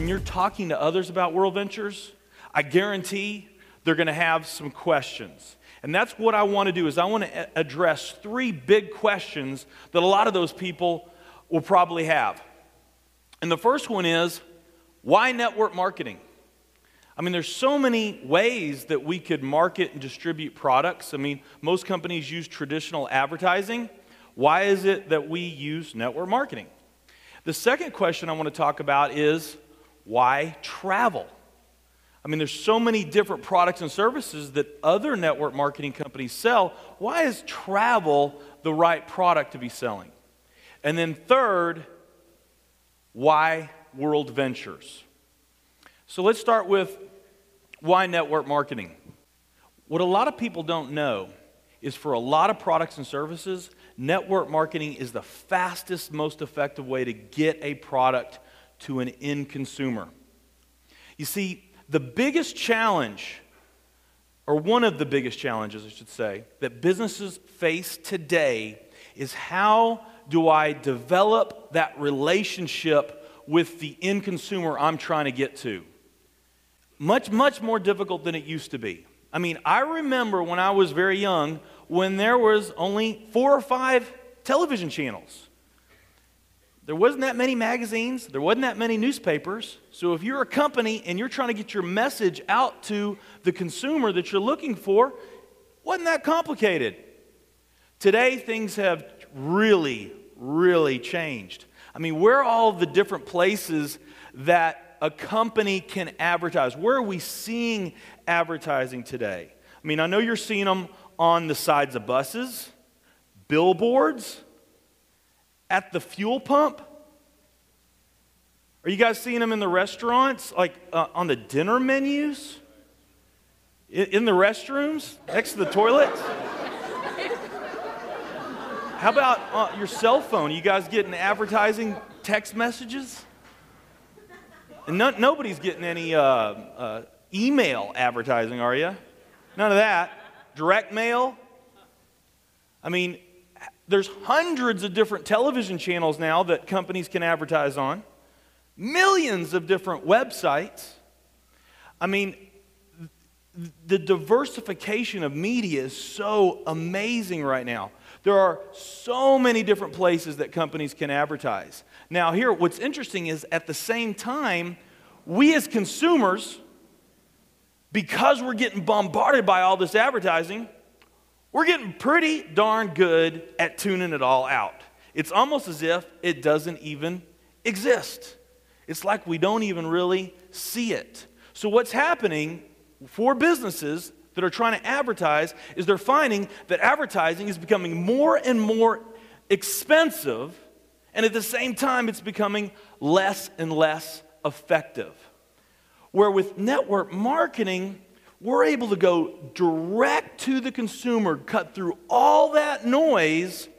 when you're talking to others about WorldVentures, I guarantee they're going to have some questions. And that's what I want to do, is I want to address 3 big questions that a lot of those people will probably have. And the first one is, why network marketing? I mean, there's so many ways that we could market and distribute products. I mean, most companies use traditional advertising. Why is it that we use network marketing? The second question I want to talk about is, why travel? I mean, there's so many different products and services that other network marketing companies sell. Why is travel the right product to be selling? And then third, why WorldVentures? So let's start with why network marketing. What a lot of people don't know is, for a lot of products and services, network marketing is the fastest, most effective way to get a product to an end consumer. You see, the biggest challenge, or one of the biggest challenges, I should say, that businesses face today is, how do I develop that relationship with the end consumer I'm trying to get to? Much, much more difficult than it used to be. I mean, I remember when I was very young, when there was only 4 or 5 television channels. There wasn't that many magazines. There wasn't that many newspapers. So if you're a company and you're trying to get your message out to the consumer that you're looking for, it wasn't that complicated. Today, things have really, really changed. I mean, where are all the different places that a company can advertise? Where are we seeing advertising today? I mean, I know you're seeing them on the sides of buses, billboards, at the fuel pump. Are you guys seeing them in the restaurants, like on the dinner menus? In the restrooms, next to the toilets? How about your cell phone? You guys getting advertising text messages? And nobody's getting any email advertising, are you? None of that. Direct mail. I mean, there's hundreds of different television channels now that companies can advertise on. Millions of different websites. I mean, the diversification of media is so amazing right now. There are so many different places that companies can advertise. Now here, what's interesting is, at the same time, we as consumers, because we're getting bombarded by all this advertising, we're getting pretty darn good at tuning it all out. It's almost as if it doesn't even exist. It's like we don't even really see it. So what's happening for businesses that are trying to advertise is, they're finding that advertising is becoming more and more expensive, and at the same time it's becoming less and less effective. Where with network marketing, we're able to go direct to the consumer, cut through all that noise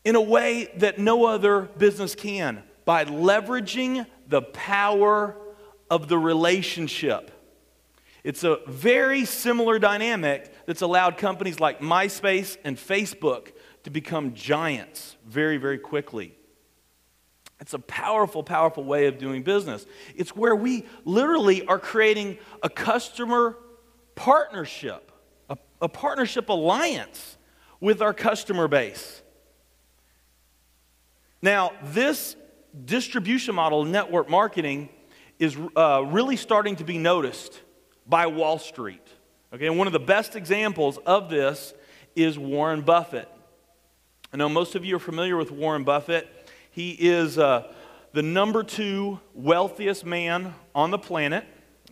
in a way that no other business can, by leveraging the power of the relationship. It's a very similar dynamic that's allowed companies like MySpace and Facebook to become giants very, very quickly. It's a powerful, powerful way of doing business. It's where we literally are creating a customer partnership, a partnership alliance with our customer base. Now, this distribution model, network marketing, is really starting to be noticed by Wall Street. Okay, and one of the best examples of this is Warren Buffett. I know most of you are familiar with Warren Buffett. He is the number 2 wealthiest man on the planet.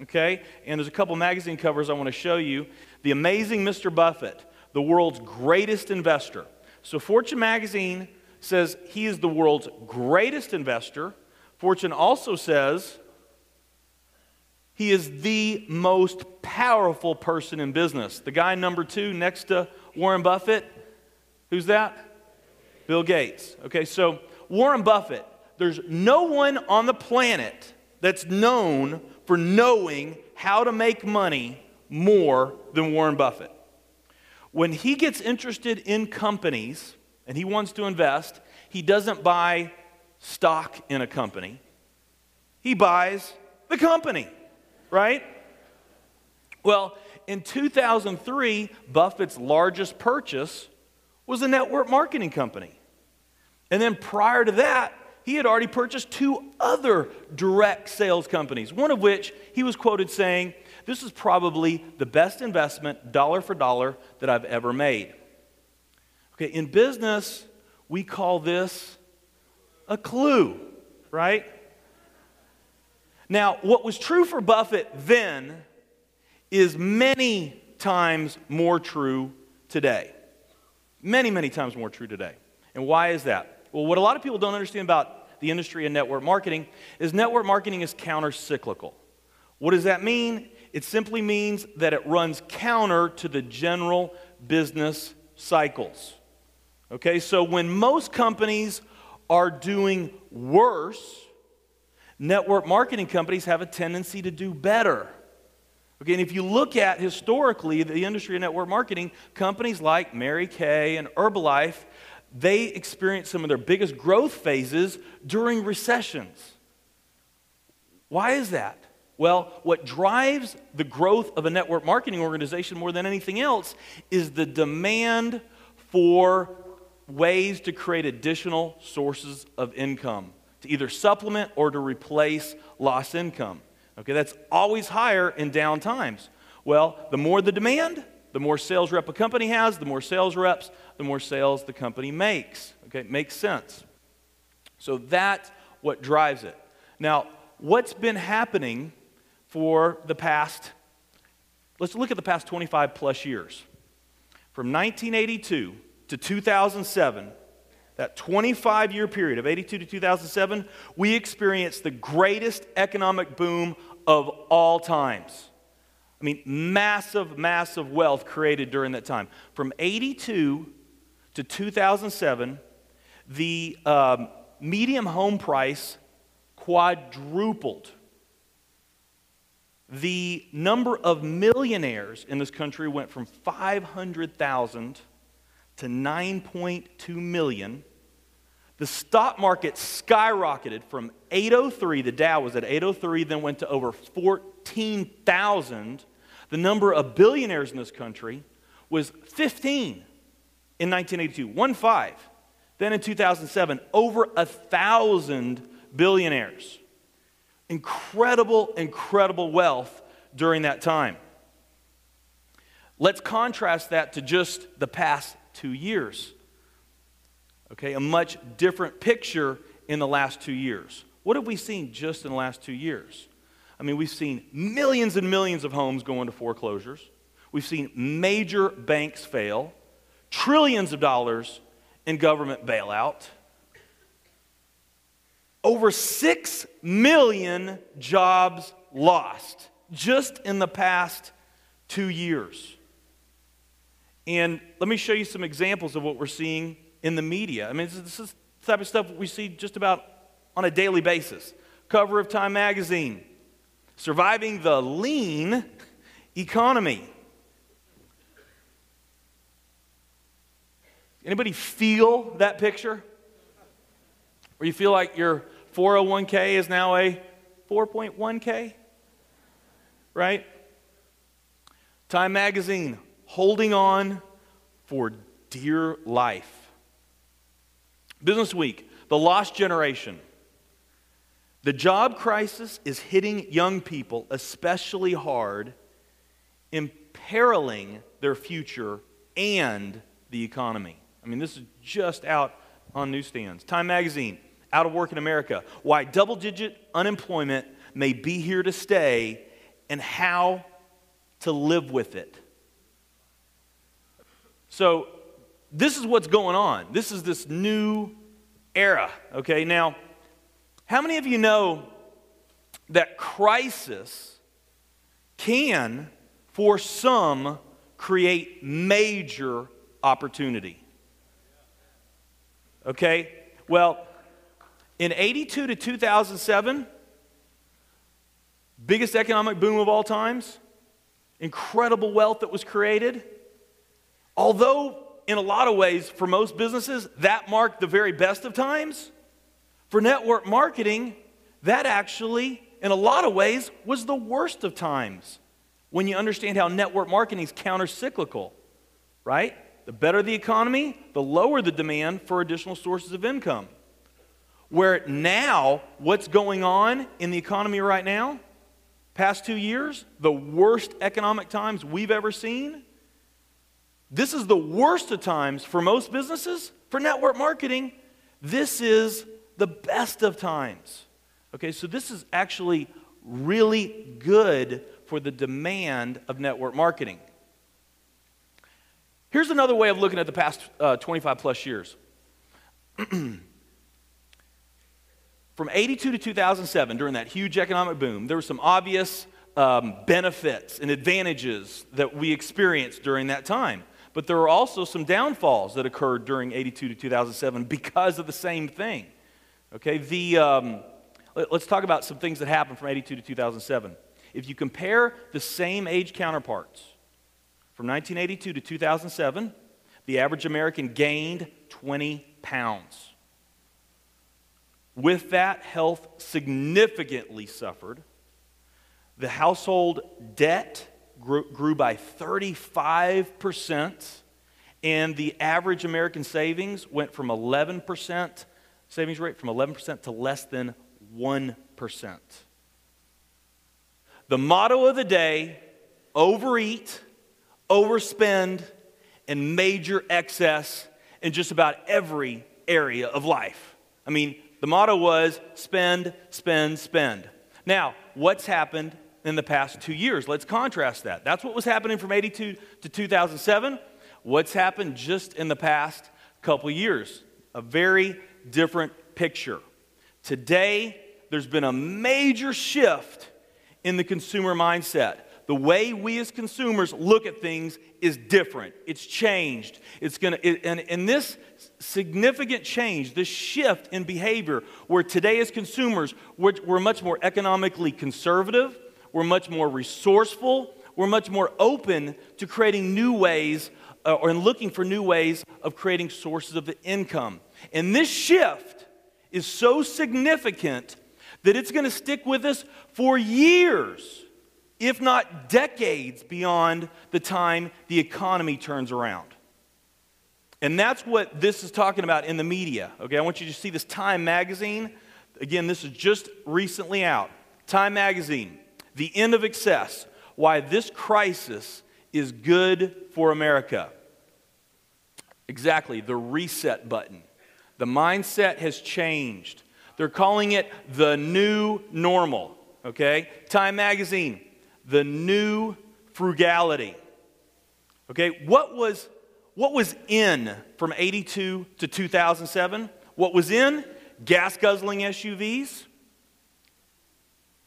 Okay, and there's a couple magazine covers I want to show you. The Amazing Mr. Buffett, the world's greatest investor. So Fortune magazine says he is the world's greatest investor. Fortune also says he is the most powerful person in business. The guy number 2 next to Warren Buffett, who's that? Bill Gates. Okay, so Warren Buffett, there's no one on the planet that's known for knowing how to make money more than Warren Buffett. When he gets interested in companies and he wants to invest, he doesn't buy stock in a company. He buys the company, right? Well, in 2003, Buffett's largest purchase was a network marketing company. And then prior to that, he had already purchased 2 other direct sales companies, one of which he was quoted saying, "This is probably the best investment, dollar for dollar, that I've ever made." Okay, in business, we call this a clue, right? Now, what was true for Buffett then is many times more true today. Many, many times more true today. And why is that? Well, what a lot of people don't understand about the industry of network marketing is counter-cyclical. What does that mean? It simply means that it runs counter to the general business cycles. Okay, so when most companies are doing worse, network marketing companies have a tendency to do better. Okay, and if you look at historically the industry of network marketing, companies like Mary Kay and Herbalife, they experience some of their biggest growth phases during recessions. Why is that? Well, what drives the growth of a network marketing organization more than anything else is the demand for ways to create additional sources of income, to either supplement or to replace lost income. Okay, that's always higher in down times. Well, the more the demand, the more sales rep a company has, the more sales reps, the more sales the company makes. Okay, it makes sense. So that's what drives it. Now, what's been happening for the past, let's look at the past 25 plus years. From 1982 to 2007, that 25-year period of 82 to 2007, we experienced the greatest economic boom of all times. I mean, massive, massive wealth created during that time. From 82 to 2007, the median home price quadrupled. The number of millionaires in this country went from 500,000 to 9.2 million. The stock market skyrocketed from 803, the Dow was at 803, then went to over 14,000. The number of billionaires in this country was 15 in 1982, 1-5. Then in 2007, over 1,000 billionaires. Incredible, incredible wealth during that time. Let's contrast that to just the past 2 years. Okay, a much different picture in the last 2 years. What have we seen just in the last 2 years? I mean, we've seen millions and millions of homes go into foreclosures. We've seen major banks fail, trillions of dollars in government bailout, over 6 million jobs lost just in the past 2 years. And let me show you some examples of what we're seeing in the media. I mean, this is the type of stuff we see just about on a daily basis. Cover of Time magazine, surviving the lean economy. Anybody feel that picture? Or you feel like your 401k is now a 4.1k? Right? Time magazine, holding on for dear life. Business Week, the lost generation. The job crisis is hitting young people especially hard, imperiling their future and the economy. I mean, this is just out on newsstands. Time magazine, out of work in America. Why double-digit unemployment may be here to stay and how to live with it. So, this is what's going on. This is this new era, okay? Now, how many of you know that crisis can, for some, create major opportunity? Okay? Well, in 82 to 2007, biggest economic boom of all times, incredible wealth that was created. Although, in a lot of ways, for most businesses, that marked the very best of times. For network marketing, that actually, in a lot of ways, was the worst of times when you understand how network marketing is counter-cyclical, right? The better the economy, the lower the demand for additional sources of income. Where now, what's going on in the economy right now, past 2 years, the worst economic times we've ever seen, this is the worst of times for most businesses. For network marketing, this is the best of times. Okay, so this is actually really good for the demand of network marketing. Here's another way of looking at the past 25 plus years. From 82 to 2007, during that huge economic boom, there were some obvious benefits and advantages that we experienced during that time. But there were also some downfalls that occurred during 82 to 2007 because of the same thing. Okay, let's talk about some things that happened from 82 to 2007. If you compare the same age counterparts from 1982 to 2007, the average American gained 20 pounds. With that, health significantly suffered. The household debt grew by 35%, and the average American savings went from 11%, savings rate from 11% to less than 1%. The motto of the day: overeat, overspend, and major excess in just about every area of life. I mean, the motto was spend, spend, spend. Now, what's happened in the past 2 years? Let's contrast that. That's what was happening from 82 to 2007. What's happened just in the past couple years? A very different picture. Today, there's been a major shift in the consumer mindset. The way we as consumers look at things is different. It's changed. And this significant change, this shift in behavior, where today as consumers, we're much more economically conservative, we're much more resourceful, we're much more open to creating new ways or looking for new ways of creating sources of income. And this shift is so significant that it's going to stick with us for years, if not decades, beyond the time the economy turns around. And that's what this is talking about in the media. Okay, I want you to see this Time magazine. Again, this is just recently out. Time magazine, The End of Excess, Why This Crisis is Good for America. Exactly, the reset button. The mindset has changed. They're calling it the new normal. Okay, Time magazine, the new frugality. Okay, what was in from 82 to 2007? What was in? Gas-guzzling SUVs,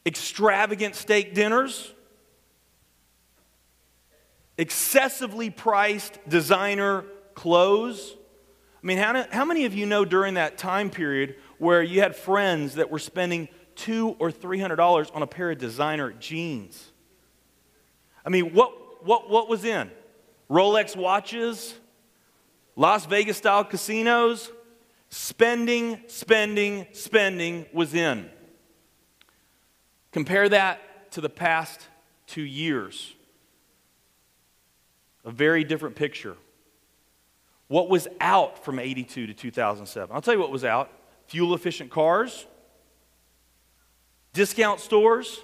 extravagant steak dinners, excessively priced designer clothes. I mean, how many of you know during that time period where you had friends that were spending $200 or $300 on a pair of designer jeans? I mean, what was in? Rolex watches, Las Vegas-style casinos, spending was in. Compare that to the past 2 years. A very different picture. What was out from 82 to 2007? I'll tell you what was out. Fuel-efficient cars, discount stores,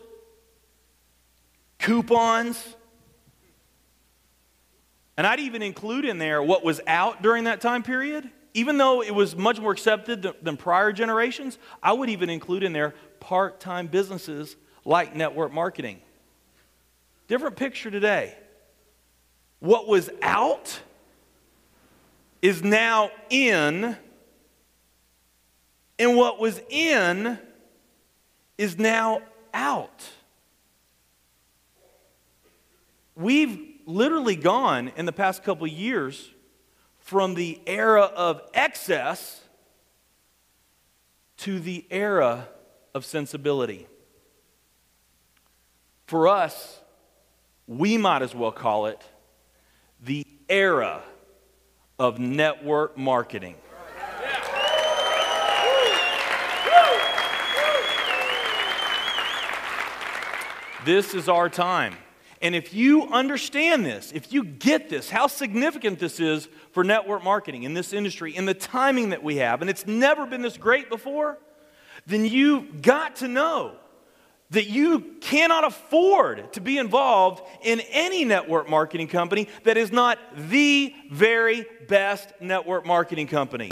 coupons. And I'd even include in there what was out during that time period. Even though it was much more accepted than prior generations, I would even include in there part-time businesses like network marketing. Different picture today. What was out is now in, and what was in is now out. We've literally gone in the past couple of years from the era of excess to the era of sensibility. For us, we might as well call it the era of network marketing. This is our time. And if you understand this, if you get this, how significant this is for network marketing in this industry, in the timing that we have, and it's never been this great before, then you've got to know that you cannot afford to be involved in any network marketing company that is not the very best network marketing company.